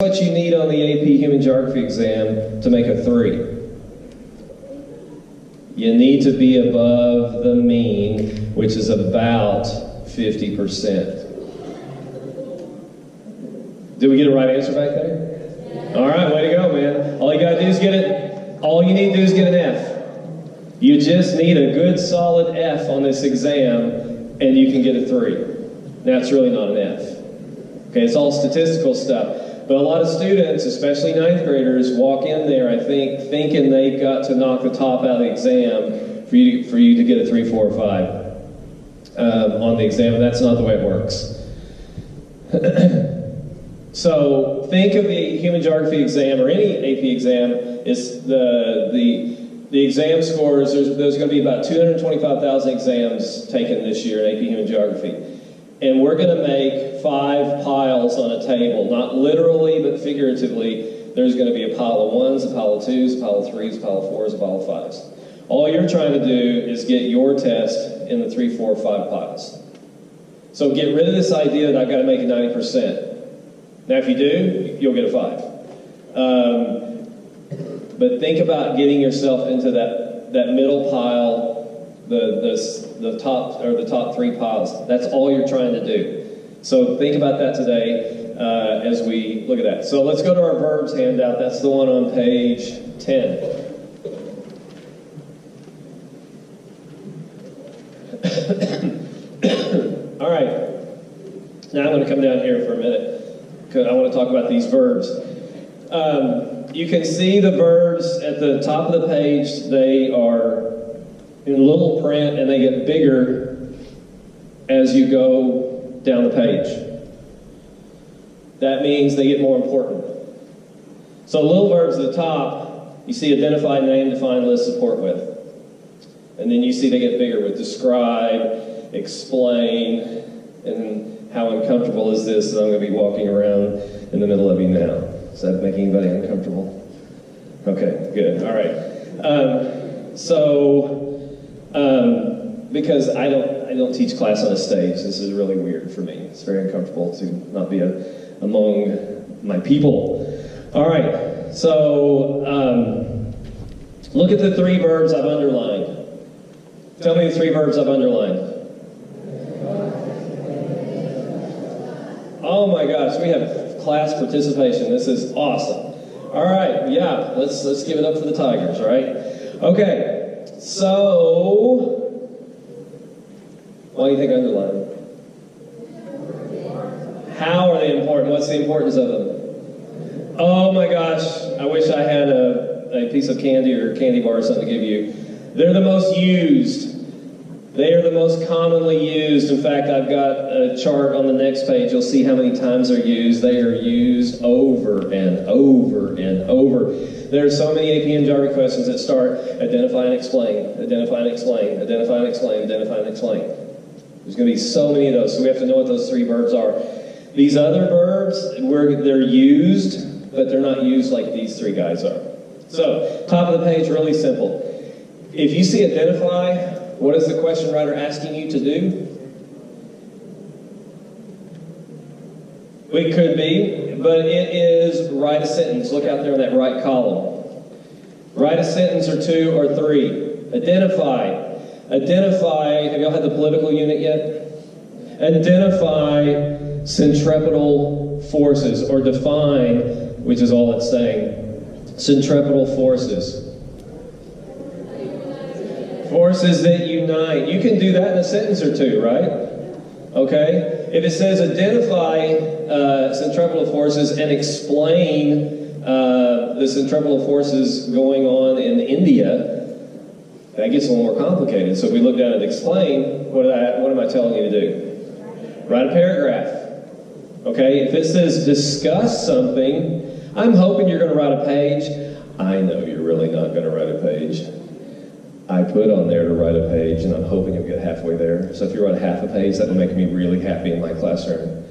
What you need on the AP Human Geography exam to make a 3. You need to be above the mean, which is about 50%. Did we get a right answer back there? All right, way to go, man. All you gotta do is get it. All you need to do is get an F. You just need a good solid F on this exam, and you can get a 3. That's really not an F. Okay, it's all statistical stuff. But a lot of students, especially 9th graders, walk in there, I think, thinking they've got to knock the top out of the exam for you to get a 3, 4, or 5 on the exam, and that's not the way it works. So think of the Human Geography exam or any AP exam is the exam scores. There's going to be about 225,000 exams taken this year in AP Human Geography. And we're going to make 5 piles on a table, not literally, but figuratively. There's going to be a pile of 1s, a pile of 2s, a pile of 3s, a pile of 4s, a pile of 5s. All you're trying to do is get your test in the 3, 4, 5 piles. So get rid of this idea that I've got to make it 90%. Now, if you do, you'll get a 5. But think about getting yourself into that middle pile, the top 3 piles. That's all you're trying to do. So think about that today as we look at that. So let's go to our verbs handout. That's the one on page 10. All right. Now I'm going to come down here for a minute. I want to talk about these verbs. You can see the verbs at the top of the page. They are in little print and they get bigger as you go down the page. That means they get more important. So little verbs at the top, you see identify, name, define, list, support with. And then you see they get bigger with describe, explain, and how uncomfortable is this that I'm going to be walking around in the middle of you now? Does that make anybody uncomfortable? Okay, good. All right. Because I don't teach class on a stage, this is really weird for me. It's very uncomfortable to not be among my people. All right. So look at the 3 verbs I've underlined. Tell me the 3 verbs I've underlined. Oh my gosh, we have class participation. This is awesome. All right, yeah, let's give it up for the Tigers, right? Okay, so why do you think I underlined them? How are they important? What's the importance of them? Oh my gosh, I wish I had a piece of candy or a candy bar or something to give you. They're the most used. They are the most commonly used. In fact, I've got a chart on the next page. You'll see how many times they're used. They are used over and over and over. There are so many AP and Geography questions that start identify and explain, identify and explain, identify and explain, identify and explain. There's going to be so many of those, so we have to know what those 3 verbs are. These other verbs, they're used, but they're not used like these 3 guys are. So, top of the page, really simple. If you see identify, what is the question writer asking you to do? It could be, but it is write a sentence. Look out there in that right column. Write a sentence or 2 or 3. Identify. Identify, have y'all had the political unit yet? Identify centripetal forces, or define, which is all it's saying, centripetal forces. Forces that unite. You can do that in a sentence or 2, right? Okay? If it says identify centripetal forces and explain the centripetal forces going on in India, that gets a little more complicated. So if we look down at explain, what am I telling you to do? Write a paragraph. Okay? If it says discuss something, I'm hoping you're going to write a page. I know you're really not going to write a page. I put on there to write a page, and I'm hoping you'll get halfway there. So if you write half a page, that would make me really happy in my classroom.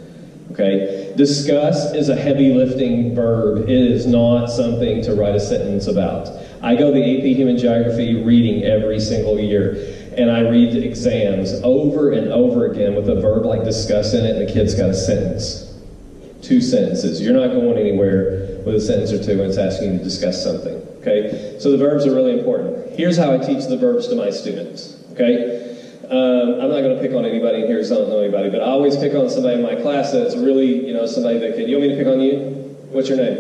Okay? Discuss is a heavy lifting verb. It is not something to write a sentence about. I go the AP Human Geography reading every single year, and I read the exams over and over again with a verb like discuss in it, and the kid's got a sentence. 2 sentences. You're not going anywhere with a sentence or two when it's asking you to discuss something, okay? So the verbs are really important. Here's how I teach the verbs to my students, okay? I'm not going to pick on anybody in here who doesn't know anybody, but I always pick on somebody in my class that's really, somebody that can... You want me to pick on you? What's your name?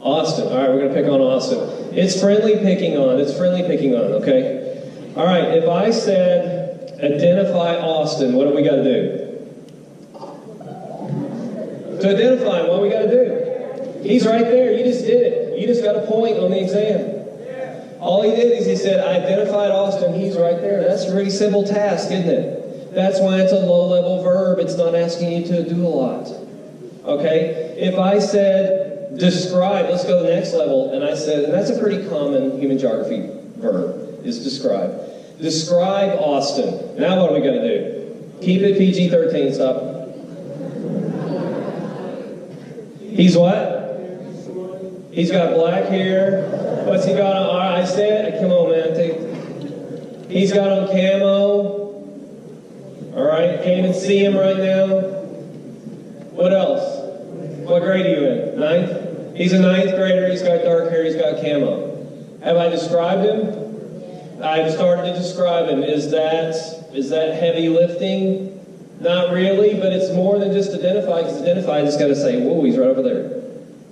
Austin. All right, we're going to pick on Austin. It's friendly picking on. It's friendly picking on, okay? All right, if I said, identify Austin, what do we got to do? To identify him, what do we got to do? He's right there. You just did it. You just got a point on the exam. All he did is he said, I identified Austin. He's right there. That's a pretty simple task, isn't it? That's why it's a low-level verb. It's not asking you to do a lot. Okay? If I said, describe, let's go to the next level, and I said, and that's a pretty common human geography verb, is describe. Describe Austin. Now what are we going to do? Keep it PG-13, stop. He's what? He's got black hair. What's he got on? All right, I said, come on, man. He's got on camo. All right, can't even see him right now. What else? What grade are you in? 9th? He's a 9th grader. He's got dark hair. He's got camo. Have I described him? I've started to describe him. Is that heavy lifting? Not really, but it's more than just identify, because identify, I just got to say, whoa, he's right over there.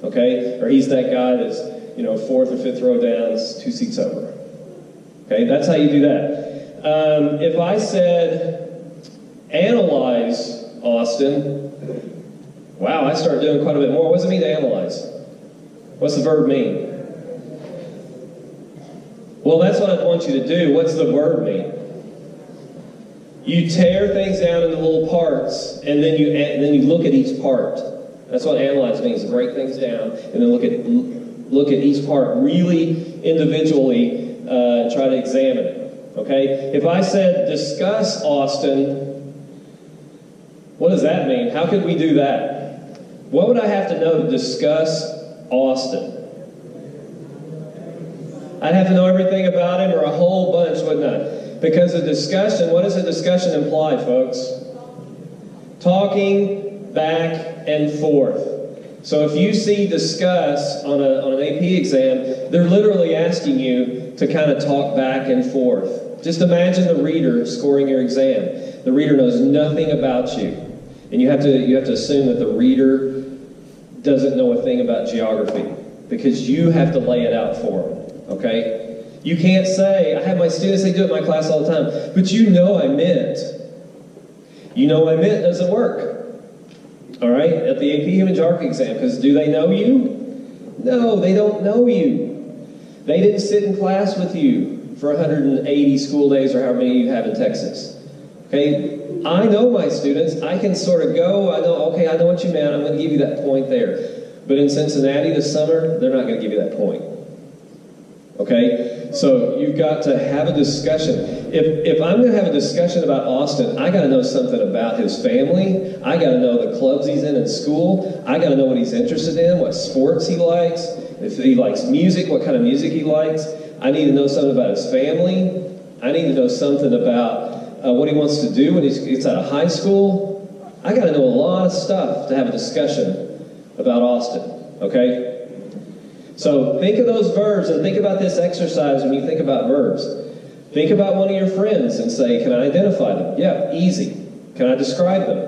Okay? Or he's that guy that's, 4th or 5th row down, it's 2 seats over. Okay? That's how you do that. If I said, analyze Austin, wow, I started doing quite a bit more. What does it mean to analyze? What's the verb mean? Well, that's what I want you to do. What's the verb mean? You tear things down into little parts, and then you look at each part. That's what analyze means, break things down, and then look at each part really individually and try to examine it. Okay? If I said, discuss Austin, what does that mean? How could we do that? What would I have to know to discuss Austin? I'd have to know everything about him, or a whole bunch, wouldn't I? Because a discussion, what does a discussion imply, folks? Talking back and forth. So if you see discuss on an AP exam, they're literally asking you to kind of talk back and forth. Just imagine the reader scoring your exam. The reader knows nothing about you. And you have to assume that the reader doesn't know a thing about geography, because you have to lay it out for them, okay? You can't say, I have my students, they do it in my class all the time, but you know I meant. You know I meant doesn't work. All right? At the AP Human Geography exam, because do they know you? No, they don't know you. They didn't sit in class with you for 180 school days or however many you have in Texas. Okay? I know my students. I can sort of go, I know what you meant. I'm going to give you that point there. But in Cincinnati this summer, they're not going to give you that point. Okay? So you've got to have a discussion. If I'm going to have a discussion about Austin, I got to know something about his family. I got to know the clubs he's in school. I got to know what he's interested in, what sports he likes, if he likes music, what kind of music he likes. I need to know something about his family. I need to know something about what he wants to do when he gets out of high school. I got to know a lot of stuff to have a discussion about Austin, okay? So think of those verbs and think about this exercise when you think about verbs. Think about one of your friends and say, can I identify them? Yeah, easy. Can I describe them?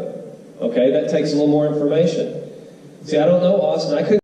Okay, that takes a little more information. See, I don't know Austin. I couldn't